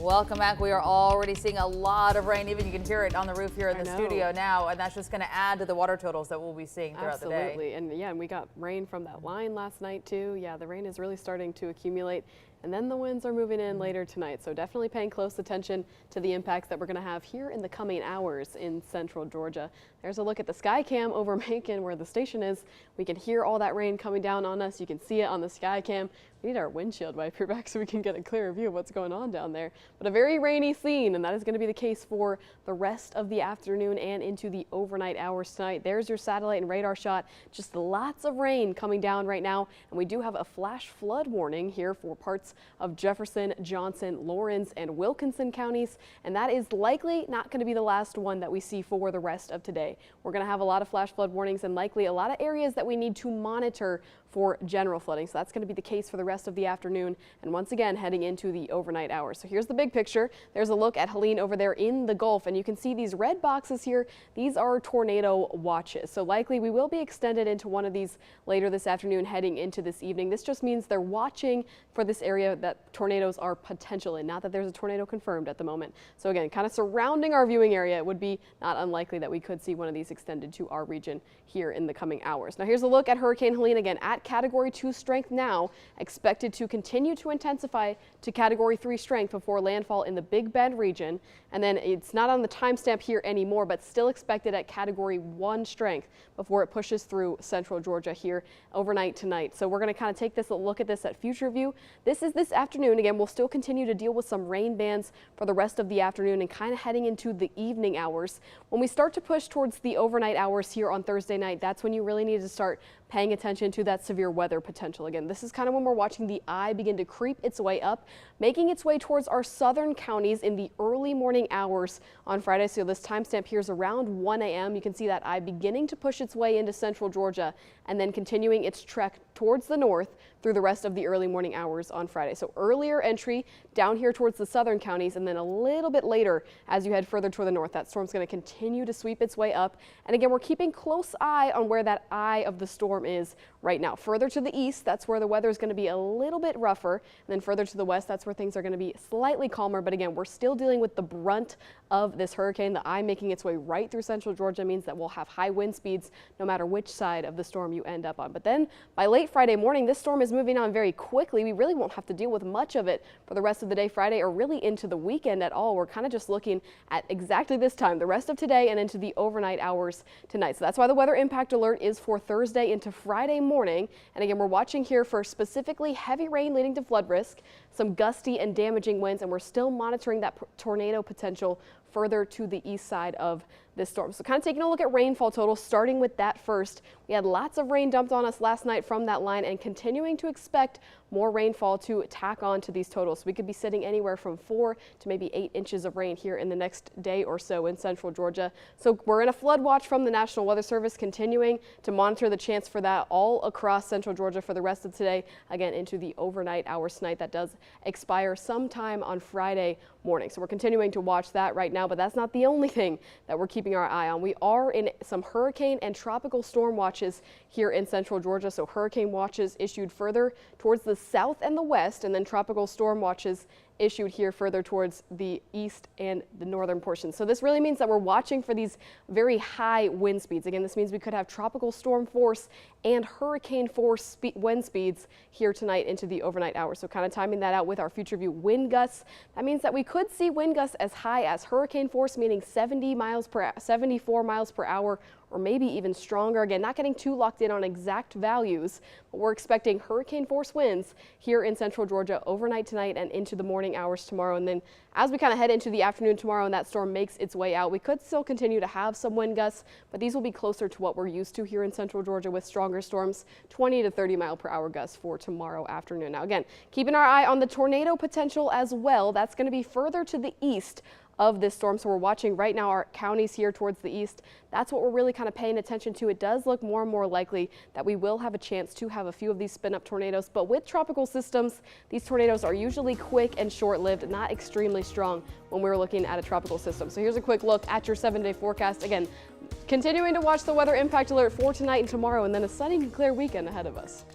Welcome back. We are already seeing a lot of rain. Even you can hear it on the roof here in the studio now, and that's just going to add to the water totals that we'll be seeing throughout the day. Absolutely, and yeah, and we got rain from that line last night too. Yeah, the rain is really starting to accumulate. And then the winds are moving in later tonight, so definitely paying close attention to the impacts that we're going to have here in the coming hours in central Georgia. There's a look at the sky cam over Macon where the station is. We can hear all that rain coming down on us. You can see it on the sky cam. We need our windshield wiper back so we can get a clearer view of what's going on down there. But a very rainy scene, and that is going to be the case for the rest of the afternoon and into the overnight hours tonight. There's your satellite and radar shot. Just lots of rain coming down right now, and we do have a flash flood warning here for parts of Jefferson, Johnson, Lawrence, and Wilkinson counties, and that is likely not going to be the last one that we see for the rest of today. We're going to have a lot of flash flood warnings and likely a lot of areas that we need to monitor for general flooding. So that's going to be the case for the rest of the afternoon and once again heading into the overnight hours. So here's the big picture. There's a look at Helene over there in the Gulf, and you can see these red boxes here. These are tornado watches. So likely we will be extended into one of these later this afternoon heading into this evening. This just means they're watching for this area that tornadoes are potential in, not that there's a tornado confirmed at the moment. So again, kind of surrounding our viewing area, it would be not unlikely that we could see one of these extended to our region here in the coming hours. Now here's a look at Hurricane Helene again at Category 2 strength now, expected to continue to intensify to Category 3 strength before landfall in the Big Bend region. And then it's not on the timestamp here anymore, but still expected at Category 1 strength before it pushes through central Georgia here overnight tonight. So we're going to kind of take a look at this at future view. This is this afternoon. Again, we'll still continue to deal with some rain bands for the rest of the afternoon and kind of heading into the evening hours. When we start to push towards the overnight hours here on Thursday night, that's when you really need to start paying attention to that severe weather potential. Again, this is kind of when we're watching the eye begin to creep its way up, making its way towards our southern counties in the early morning hours on Friday. So this timestamp here is around 1 a.m. You can see that eye beginning to push its way into central Georgia and then continuing its trek towards the north through the rest of the early morning hours on Friday. So earlier entry down here towards the southern counties, and then a little bit later as you head further toward the north, that storm's going to continue to sweep its way up. And again, we're keeping close eye on where that eye of the storm is right now. Further to the east, that's where the weather is going to be a little bit rougher. And then further to the west, that's where things are going to be slightly calmer. But again, we're still dealing with the brunt of this hurricane. The eye making its way right through central Georgia means that we'll have high wind speeds no matter which side of the storm you end up on. But then by late Friday morning, this storm is moving on very quickly. We really won't have to deal with much of it for the rest of the day Friday or really into the weekend at all. We're kind of just looking at exactly this time, the rest of today and into the overnight hours tonight. So that's why the weather impact alert is for Thursday into Friday morning. And again, we're watching here for specifically heavy rain leading to flood risk, some gusty and damaging winds, and we're still monitoring that tornado potential further to the east side of this storm. So kind of taking a look at rainfall totals, starting with that first. We had lots of rain dumped on us last night from that line and continuing to expect more rainfall to tack on to these totals. We could be sitting anywhere from 4 to maybe 8 inches of rain here in the next day or so in central Georgia. So we're in a flood watch from the National Weather Service, continuing to monitor the chance for that all across central Georgia for the rest of today, again into the overnight hours tonight. That does expire sometime on Friday morning. So we're continuing to watch that right now, but that's not the only thing that we're keeping our eye on. We are in some hurricane and tropical storm watches here in central Georgia. So hurricane watches issued further towards the south and the west, and then tropical storm watches issued here further towards the east and the northern portion. So this really means that we're watching for these very high wind speeds. Again, this means we could have tropical storm force and hurricane force wind speeds here tonight into the overnight hours. So kind of timing that out with our future view wind gusts. That means that we could see wind gusts as high as hurricane force, meaning 74 miles per hour, or maybe even stronger. Again, not getting too locked in on exact values, but we're expecting hurricane force winds here in central Georgia overnight tonight and into the morning hours tomorrow. And then as we kind of head into the afternoon tomorrow and that storm makes its way out, we could still continue to have some wind gusts, but these will be closer to what we're used to here in central Georgia with stronger storms, 20 to 30 mile per hour gusts for tomorrow afternoon. Now again, keeping our eye on the tornado potential as well. That's going to be further to the east of this storm. So we're watching right now our counties here towards the east. That's what we're really kind of paying attention to. It does look more and more likely that we will have a chance to have a few of these spin up tornadoes, but with tropical systems, these tornadoes are usually quick and short-lived, not extremely strong when we're looking at a tropical system. So here's a quick look at your 7-day forecast. Again, continuing to watch the weather impact alert for tonight and tomorrow, and then a sunny and clear weekend ahead of us.